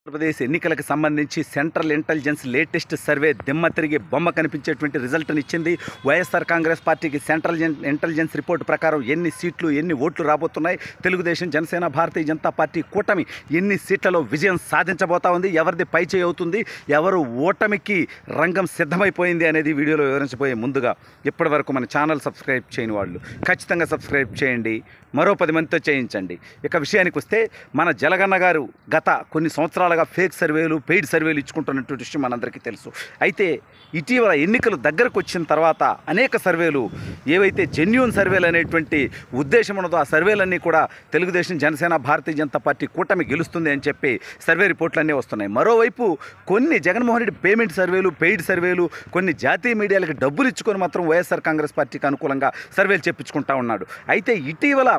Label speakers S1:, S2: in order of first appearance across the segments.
S1: ఆంధ్రప్రదేశ్ ఎన్నికలకు సంబంధించి central intelligence latest survey దిమ్మ తిరిగి బొమ్మ కనిపించేటువంటి రిజల్ట్ని ఇచ్చింది. వైఎస్ఆర్ కాంగ్రెస్ పార్టీకి సెంట్రల్ ఇంటెలిజెన్స్ రిపోర్ట్ ప్రకారం ఎన్ని సీట్లు ఎన్ని ఓట్లు రాబోతున్నాయి, తెలుగుదేశం జనసేన భారతీయ జనతా పార్టీ కూటమి ఎన్ని సీట్లలో విజయం సాధించబోతా ఉంది, ఎవరిది పై చేయి అవుతుంది, ఎవరు ఓటమికి రంగం సిద్ధమైపోయింది అనేది వీడియోలో వివరించబోయే ముందుగా ఇప్పటి వరకు మన ఛానల్ సబ్స్క్రైబ్ చేయని వాళ్ళు ఖచ్చితంగా సబ్స్క్రైబ్ చేయండి, మరో 10 మందితో చేయించండి. ఇక విషయానికి వస్తే మన జలగన్న గారు గత కొన్ని సంవత్సరాలుగా ఫేక్ సర్వేలు పెయిడ్ సర్వేలు ఇచ్చుకుంటున్నటువంటి విషయం మనందరికీ తెలుసు. అయితే ఇటీవల ఎన్నికలు దగ్గరకు వచ్చిన తర్వాత అనేక సర్వేలు ఏవైతే జెన్యూన్ సర్వేలు అనేటువంటి ఉద్దేశం ఉన్నదో ఆ సర్వేలన్నీ కూడా తెలుగుదేశం జనసేన భారతీయ జనతా పార్టీ కూటమి గెలుస్తుంది అని చెప్పి సర్వే రిపోర్ట్లు అన్నీ వస్తున్నాయి. మరోవైపు కొన్ని జగన్మోహన్ రెడ్డి పేమెంట్ సర్వేలు పెయిడ్ సర్వేలు కొన్ని జాతీయ మీడియాలకు డబ్బులు ఇచ్చుకొని మాత్రం వైఎస్ఆర్ కాంగ్రెస్ పార్టీకి అనుకూలంగా సర్వేలు చెప్పించుకుంటా ఉన్నాడు. అయితే ఇటీవల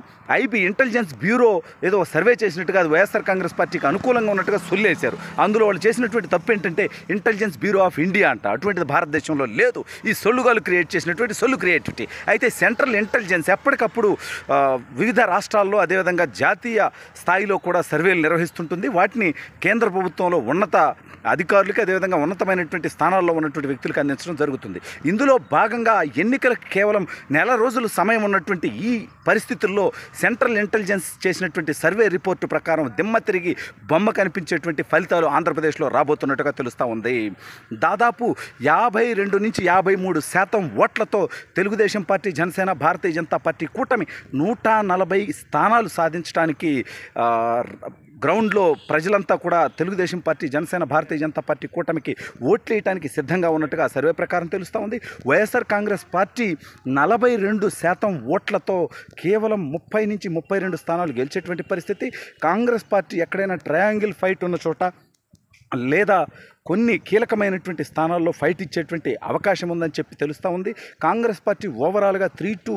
S1: ఐబీ ఇంటెలిజెన్స్ బ్యూరో ఏదో సర్వే చేసినట్టుగా అది వైఎస్ఆర్ కాంగ్రెస్ పార్టీకి అనుకూలంగా ఉన్నట్టుగా సొల్లేశారు. అందులో వాళ్ళు చేసినటువంటి తప్పు ఏంటంటే ఇంటెలిజెన్స్ బ్యూరో ఆఫ్ ఇండియా అంట, అటువంటిది భారతదేశంలో లేదు. ఈ సొల్లుగాలు క్రియేట్ చేసినటువంటి సొల్లు క్రియేటివిటీ. అయితే సెంట్రల్ ఇంటెలిజెన్స్ ఎప్పటికప్పుడు వివిధ రాష్ట్రాల్లో అదేవిధంగా జాతీయ స్థాయిలో కూడా సర్వేలు నిర్వహిస్తుంటుంది. వాటిని కేంద్ర ప్రభుత్వంలో ఉన్నత అధికారులకి అదేవిధంగా ఉన్నతమైనటువంటి స్థానాల్లో ఉన్నటువంటి వ్యక్తులకు అందించడం జరుగుతుంది. ఇందులో భాగంగా ఎన్నికలకు కేవలం నెల రోజులు సమయం ఉన్నటువంటి ఈ పరిస్థితుల్లో సెంట్రల్ ఇంటెలిజెన్స్ చేసినటువంటి సర్వే రిపోర్టు ప్రకారం దిమ్మ తిరిగి బొమ్మ కనిపించేటువంటి ఫలితాలు ఆంధ్రప్రదేశ్లో రాబోతున్నట్టుగా తెలుస్తూ ఉంది. దాదాపు 52 నుంచి 53% ఓట్లతో తెలుగుదేశం పార్టీ జనసేన భారతీయ జనతా పార్టీ కూటమి 140 స్థానాలు సాధించడానికి గ్రౌండ్లో ప్రజలంతా కూడా తెలుగుదేశం పార్టీ జనసేన భారతీయ జనతా పార్టీ కూటమికి ఓట్లు వేయడానికి సిద్ధంగా ఉన్నట్టుగా సర్వే ప్రకారం తెలుస్తూ ఉంది. వైఎస్ఆర్ కాంగ్రెస్ పార్టీ 42% ఓట్లతో కేవలం 30 నుంచి 32 స్థానాలు గెలిచేటువంటి పరిస్థితి. కాంగ్రెస్ పార్టీ ఎక్కడైనా ట్రయాంగిల్ ఫైట్ ఉన్న చోట లేదా కొన్ని కీలకమైనటువంటి స్థానాల్లో ఫైట్ ఇచ్చేటువంటి అవకాశం ఉందని చెప్పి తెలుస్తూ ఉంది. కాంగ్రెస్ పార్టీ ఓవరాల్గా 3 to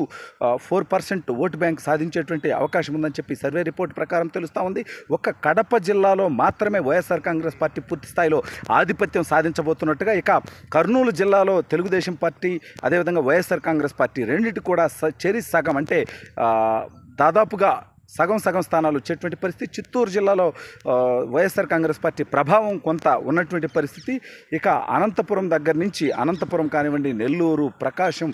S1: 4% ఓటు బ్యాంక్ సాధించేటువంటి అవకాశం ఉందని చెప్పి సర్వే రిపోర్ట్ ప్రకారం తెలుస్తూ ఉంది. ఒక్క కడప జిల్లాలో మాత్రమే వైఎస్ఆర్ కాంగ్రెస్ పార్టీ పూర్తి స్థాయిలో ఆధిపత్యం సాధించబోతున్నట్టుగా, ఇక కర్నూలు జిల్లాలో తెలుగుదేశం పార్టీ అదేవిధంగా వైఎస్ఆర్ కాంగ్రెస్ పార్టీ రెండింటి కూడా చెరి సగం అంటే దాదాపుగా సగం స్థానాలు వచ్చేటువంటి పరిస్థితి. చిత్తూరు జిల్లాలో వైఎస్ఆర్ కాంగ్రెస్ పార్టీ ప్రభావం కొంత ఉన్నటువంటి పరిస్థితి. ఇక అనంతపురం దగ్గర నుంచి అనంతపురం కానివ్వండి, నెల్లూరు, ప్రకాశం,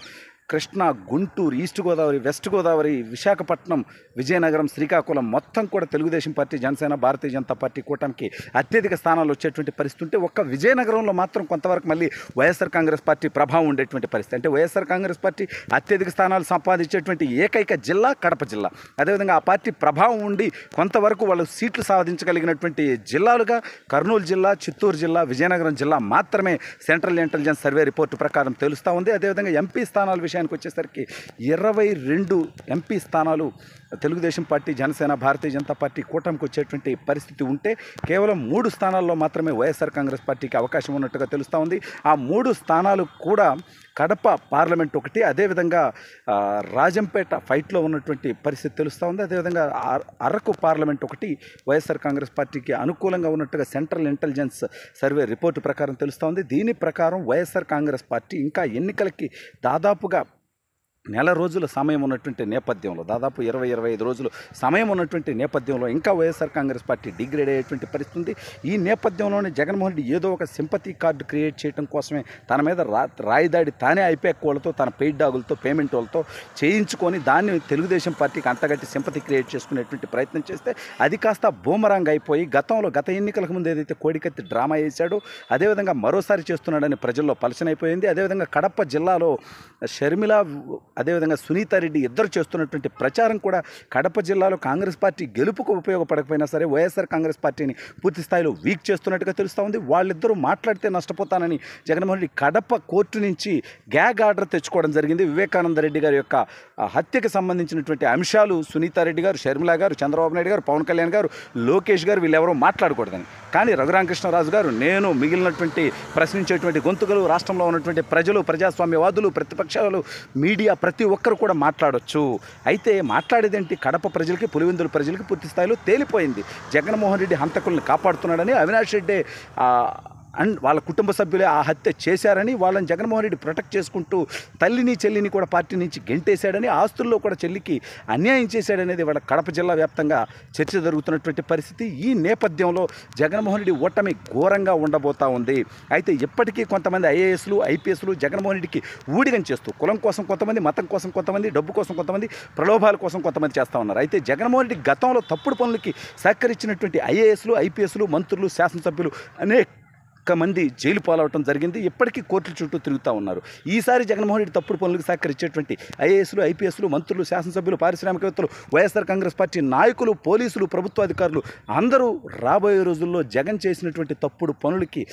S1: కృష్ణా, గుంటూరు, ఈస్ట్ గోదావరి, వెస్ట్ గోదావరి, విశాఖపట్నం, విజయనగరం, శ్రీకాకుళం మొత్తం కూడా తెలుగుదేశం పార్టీ జనసేన భారతీయ జనతా పార్టీ కూటమికి అత్యధిక స్థానాలు వచ్చేటువంటి పరిస్థితి ఉంటే ఒక్క విజయనగరంలో మాత్రం కొంతవరకు మళ్ళీ వైఎస్ఆర్ కాంగ్రెస్ పార్టీ ప్రభావం ఉండేటువంటి పరిస్థితి. అంటే వైఎస్ఆర్ కాంగ్రెస్ పార్టీ అత్యధిక స్థానాలు సంపాదించేటువంటి ఏకైక జిల్లా కడప జిల్లా. అదేవిధంగా ఆ పార్టీ ప్రభావం ఉండి కొంతవరకు వాళ్ళు సీట్లు సాధించగలిగినటువంటి జిల్లాలుగా కర్నూలు జిల్లా, చిత్తూరు జిల్లా, విజయనగరం జిల్లా మాత్రమే సెంట్రల్ ఇంటెలిజెన్స్ సర్వే రిపోర్టు ప్రకారం తెలుస్తూ ఉంది. అదేవిధంగా ఎంపీ స్థానాల విషయానికి వచ్చేసరికి 22 ఎంపీ స్థానాలు తెలుగుదేశం పార్టీ జనసేన భారతీయ జనతా పార్టీ కూటమికి వచ్చేటువంటి పరిస్థితి ఉంటే కేవలం 3 స్థానాల్లో మాత్రమే వైఎస్ఆర్ కాంగ్రెస్ పార్టీకి అవకాశం ఉన్నట్టుగా తెలుస్తూ ఉంది. ఆ 3 స్థానాలు కూడా కడప పార్లమెంట్ ఒకటి, అదేవిధంగా రాజంపేట ఫైట్లో ఉన్నటువంటి పరిస్థితి తెలుస్తూ ఉంది. అదేవిధంగా అరకు పార్లమెంట్ ఒకటి వైఎస్ఆర్ కాంగ్రెస్ పార్టీకి అనుకూలంగా ఉన్నట్టుగా సెంట్రల్ ఇంటెలిజెన్స్ సర్వే రిపోర్టు ప్రకారం తెలుస్తూ ఉంది. దీని ప్రకారం వైఎస్ఆర్ కాంగ్రెస్ పార్టీ ఇంకా ఎన్నికలకి దాదాపుగా నెల రోజుల సమయం ఉన్నటువంటి నేపథ్యంలో, దాదాపు 20-25 రోజులు సమయం ఉన్నటువంటి నేపథ్యంలో ఇంకా వైఎస్ఆర్ కాంగ్రెస్ పార్టీ డిగ్రేడ్ అయ్యేటువంటి పరిస్థితి ఉంది. ఈ నేపథ్యంలోనే జగన్మోహన్ రెడ్డి ఏదో ఒక సింపతి కార్డు క్రియేట్ చేయడం కోసమే తన మీద రాయిదాడి తానే ఐపాక్ వాళ్ళతో తన పెయిడ్ డాగులతో పేమెంట్ వాళ్ళతో చేయించుకొని దాన్ని తెలుగుదేశం పార్టీకి అంతగట్టి సింపతి క్రియేట్ చేసుకునేటువంటి ప్రయత్నం చేస్తే అది కాస్త బూమరాంగ్ అయిపోయి గత ఎన్నికలకు ముందు ఏదైతే కోడికత్తి డ్రామా వేశాడో అదేవిధంగా మరోసారి చేస్తున్నాడని ప్రజల్లో పలచనైపోయింది. అదేవిధంగా కడప జిల్లాలో షర్మిల అదేవిధంగా సునీతారెడ్డి ఇద్దరు చేస్తున్నటువంటి ప్రచారం కూడా కడప జిల్లాలో కాంగ్రెస్ పార్టీ గెలుపుకు ఉపయోగపడకపోయినా సరే వైఎస్ఆర్ కాంగ్రెస్ పార్టీని పూర్తి స్థాయిలో వీక్ చేస్తున్నట్టుగా తెలుస్తూ ఉంది. వాళ్ళిద్దరూ మాట్లాడితే నష్టపోతానని జగన్మోహన్ రెడ్డి కడప కోర్టు నుంచి గ్యాగ్ ఆర్డర్ తెచ్చుకోవడం జరిగింది. వివేకానంద రెడ్డి గారి యొక్క హత్యకు సంబంధించినటువంటి అంశాలు సునీతారెడ్డి గారు, షర్మిల గారు, చంద్రబాబు నాయుడు గారు, పవన్ కళ్యాణ్ గారు, లోకేష్ గారు వీళ్ళెవరూ మాట్లాడకూడదని. కానీ రఘురామకృష్ణరాజు గారు, నేను, మిగిలినటువంటి ప్రశ్నించేటువంటి గొంతుకలు, రాష్ట్రంలో ఉన్నటువంటి ప్రజలు, ప్రజాస్వామ్యవాదులు, ప్రతిపక్షాలు, మీడియా ప్రతి ఒక్కరు కూడా మాట్లాడొచ్చు. అయితే మాట్లాడేదేంటి, కడప ప్రజలకి, పులివెందుల ప్రజలకి పూర్తి స్థాయిలో తేలిపోయింది. జగన్మోహన్ రెడ్డి హంతకుల్ని కాపాడుతున్నాడని, అవినాష్ రెడ్డి అండ్ వాళ్ళ కుటుంబ సభ్యులే ఆ హత్య చేశారని, వాళ్ళని జగన్మోహన్ రెడ్డి ప్రొటెక్ట్ చేసుకుంటూ తల్లిని చెల్లిని కూడా పార్టీ నుంచి గెంటేశాడని, ఆస్తుల్లో కూడా చెల్లికి అన్యాయం చేశాడనేది వాళ్ళ కడప జిల్లా వ్యాప్తంగా చర్చ జరుగుతున్నటువంటి పరిస్థితి. ఈ నేపథ్యంలో జగన్మోహన్ రెడ్డి ఓటమి ఘోరంగా ఉండబోతా ఉంది. అయితే ఇప్పటికీ కొంతమంది ఐఏఎస్లు ఐపీఎస్లు జగన్మోహన్ రెడ్డికి ఊడిగం చేస్తూ కులం కోసం కొంతమంది, మతం కోసం కొంతమంది, డబ్బు కోసం కొంతమంది, ప్రలోభాల కోసం కొంతమంది చేస్తూ ఉన్నారు. అయితే జగన్మోహన్ రెడ్డి గతంలో తప్పుడు పనులకి సహకరించినటువంటి ఐఏఎస్లు ఐపీఎస్లు మంత్రులు శాసనసభ్యులు అనేక మంది జైలు పాలవటం జరిగింది. ఇప్పటికీ కోర్టుల చుట్టూ తిరుగుతూ ఉన్నారు. ఈసారి జగన్మోహన్ రెడ్డి తప్పుడు పనులకు సహకరించేటువంటి ఐఏఎస్లు ఐపీఎస్లు మంత్రులు శాసనసభ్యులు పారిశ్రామికవేత్తలు వైఎస్ఆర్ కాంగ్రెస్ పార్టీ నాయకులు పోలీసులు ప్రభుత్వ అధికారులు అందరూ రాబోయే రోజుల్లో జగన్ చేసినటువంటి తప్పుడు పనులకి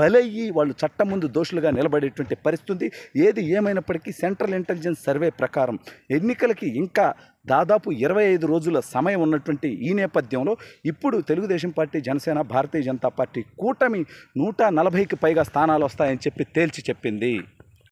S1: బలయ్యి వాళ్ళు చట్టం ముందు దోషులుగా నిలబడేటువంటి పరిస్థితి. ఏది ఏమైనప్పటికీ సెంట్రల్ ఇంటెలిజెన్స్ సర్వే ప్రకారం ఎన్నికలకి ఇంకా దాదాపు 25 రోజుల సమయం ఉన్నటువంటి ఈ నేపథ్యంలో ఇప్పుడు తెలుగుదేశం పార్టీ, జనసేన, భారతీయ జనతా పార్టీ కూటమి 140కి పైగా స్థానాలు వస్తాయని చెప్పి తేల్చి చెప్పింది.